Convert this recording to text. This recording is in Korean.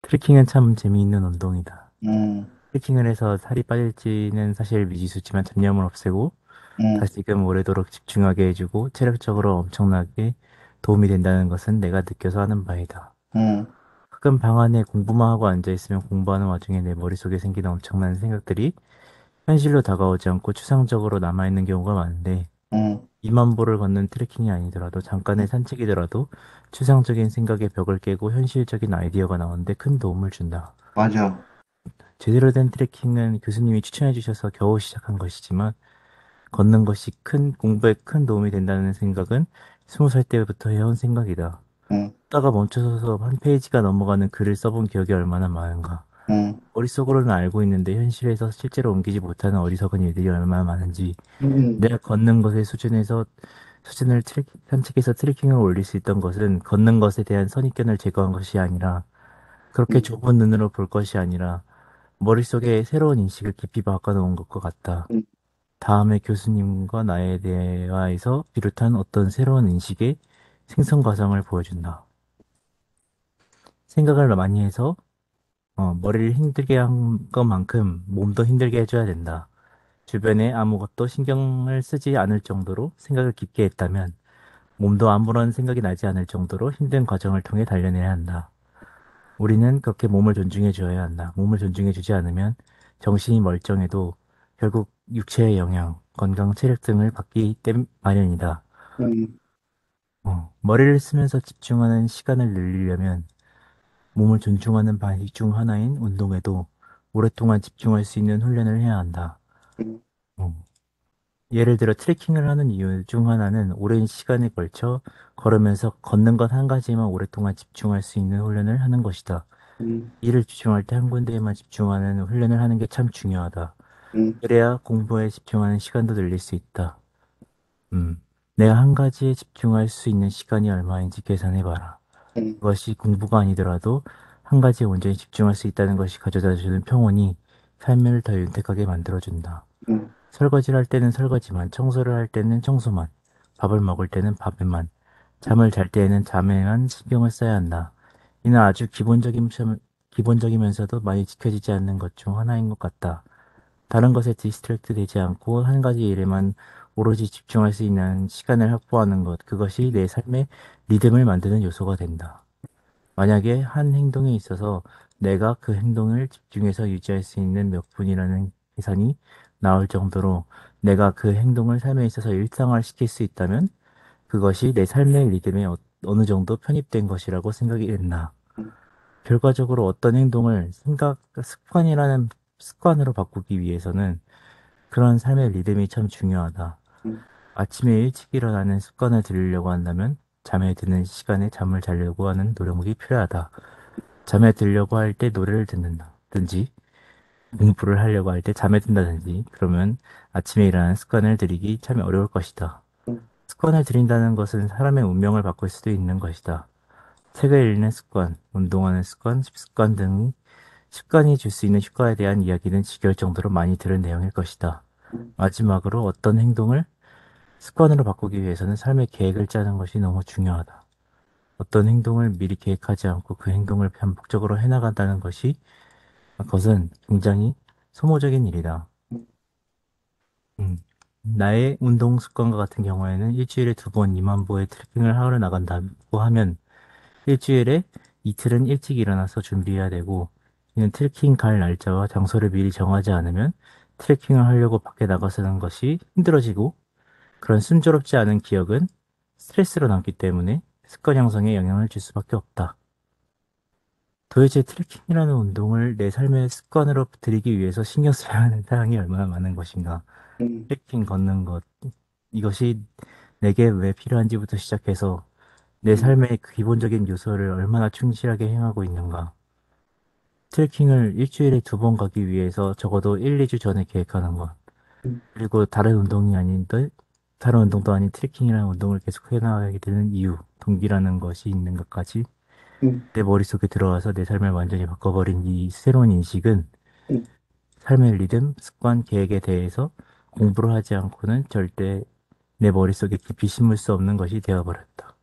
트레킹은 참 재미있는 운동이다. 음, 트레킹을 해서 살이 빠질지는 사실 미지수지만 잡념을 없애고 음, 다시금 오래도록 집중하게 해주고 체력적으로 엄청나게 도움이 된다는 것은 내가 느껴서 하는 바이다. 음, 가끔 방 안에 공부만 하고 앉아있으면 공부하는 와중에 내 머릿속에 생기는 엄청난 생각들이 현실로 다가오지 않고 추상적으로 남아있는 경우가 많은데 음, 2만 보를 걷는 트레킹이 아니더라도 잠깐의 산책이더라도 추상적인 생각의 벽을 깨고 현실적인 아이디어가 나오는데 큰 도움을 준다. 맞아. 제대로 된 트레킹은 교수님이 추천해 주셔서 겨우 시작한 것이지만 걷는 것이 큰 공부에 큰 도움이 된다는 생각은 20살 때부터 해온 생각이다. 음, 걷다가 멈춰서서 한 페이지가 넘어가는 글을 써본 기억이 얼마나 많은가. 음, 머릿속으로는 알고 있는데 현실에서 실제로 옮기지 못하는 어리석은 일들이 얼마나 많은지 음, 내가 걷는 것의 수준을 산책에서 트레킹을 올릴 수 있던 것은 걷는 것에 대한 선입견을 제거한 것이 아니라 그렇게 음, 좁은 눈으로 볼 것이 아니라 머릿속에 새로운 인식을 깊이 바꿔놓은 것과 같다. 음, 다음에 교수님과 나의 대화에서 비롯한 어떤 새로운 인식의 생성 과정을 보여준다. 생각을 많이 해서 머리를 힘들게 한 것만큼 몸도 힘들게 해줘야 된다. 주변에 아무것도 신경을 쓰지 않을 정도로 생각을 깊게 했다면 몸도 아무런 생각이 나지 않을 정도로 힘든 과정을 통해 단련해야 한다. 우리는 그렇게 몸을 존중해 줘야 한다. 몸을 존중해 주지 않으면 정신이 멀쩡해도 결국 육체의 영향, 건강, 체력 등을 받기 땜 마련이다. 음, 머리를 쓰면서 집중하는 시간을 늘리려면 몸을 존중하는 방식 중 하나인 운동에도 오랫동안 집중할 수 있는 훈련을 해야 한다. 음, 어, 예를 들어 트레킹을 하는 이유 중 하나는 오랜 시간에 걸쳐 걸으면서 걷는 것 한 가지에만 오랫동안 집중할 수 있는 훈련을 하는 것이다. 음, 일을 집중할 때 한 군데에만 집중하는 훈련을 하는 게 참 중요하다. 음, 그래야 공부에 집중하는 시간도 늘릴 수 있다. 내가 한 가지에 집중할 수 있는 시간이 얼마인지 계산해봐라. 음, 그것이 공부가 아니더라도 한 가지에 온전히 집중할 수 있다는 것이 가져다주는 평온이 삶을 더 윤택하게 만들어준다. 음, 설거지를 할 때는 설거지만, 청소를 할 때는 청소만, 밥을 먹을 때는 밥에만, 잠을 잘 때에는 잠에만 신경을 써야 한다. 이는 아주 기본적이면서도 많이 지켜지지 않는 것 중 하나인 것 같다. 다른 것에 디스트랙트 되지 않고 한 가지 일에만 오로지 집중할 수 있는 시간을 확보하는 것, 그것이 내 삶의 리듬을 만드는 요소가 된다. 만약에 한 행동에 있어서 내가 그 행동을 집중해서 유지할 수 있는 몇 분이라는 계산이 나올 정도로 내가 그 행동을 삶에 있어서 일상화시킬 수 있다면 그것이 내 삶의 리듬에 어느 정도 편입된 것이라고 생각이 된다. 음, 결과적으로 어떤 행동을 습관이라는 습관으로 바꾸기 위해서는 그런 삶의 리듬이 참 중요하다. 음, 아침에 일찍 일어나는 습관을 들이려고 한다면 잠에 드는 시간에 잠을 자려고 하는 노력이 필요하다. 잠에 들려고 할 때 노래를 듣는다든지 공부를 하려고 할 때 잠에 든다든지 그러면 아침에 일어나는 습관을 들이기 참 어려울 것이다. 음, 습관을 들인다는 것은 사람의 운명을 바꿀 수도 있는 것이다. 책을 읽는 습관, 운동하는 습관, 습관 등 습관이 줄 수 있는 효과에 대한 이야기는 지겨울 정도로 많이 들은 내용일 것이다. 음, 마지막으로 어떤 행동을 습관으로 바꾸기 위해서는 삶의 계획을 짜는 것이 너무 중요하다. 어떤 행동을 미리 계획하지 않고 그 행동을 반복적으로 해나간다는 것은 굉장히 소모적인 일이다. 음, 음. 나의 운동 습관과 같은 경우에는 일주일에 2번 2만 보의 트레킹을 하러 나간다고 하면 일주일에 이틀은 일찍 일어나서 준비해야 되고 이는 트레킹 갈 날짜와 장소를 미리 정하지 않으면 트레킹을 하려고 밖에 나가서는 것이 힘들어지고 그런 순조롭지 않은 기억은 스트레스로 남기 때문에 습관 형성에 영향을 줄 수밖에 없다. 도대체 트레킹이라는 운동을 내 삶의 습관으로 들이기 위해서 신경 써야 하는 사항이 얼마나 많은 것인가. 음, 트레킹 걷는 것, 이것이 내게 왜 필요한지부터 시작해서 내 음, 삶의 기본적인 요소를 얼마나 충실하게 행하고 있는가. 트레킹을 일주일에 2번 가기 위해서 적어도 1, 2주 전에 계획하는 것. 음, 그리고 다른 운동도 아닌 트레킹이라는 운동을 계속 해나가게 되는 이유, 동기라는 것이 있는 것까지 음, 내 머릿속에 들어와서 내 삶을 완전히 바꿔버린 이 새로운 인식은 음. 삶의 리듬, 습관, 계획에 대해서 공부를 하지 않고는 절대 내 머릿속에 깊이 심을 수 없는 것이 되어버렸다.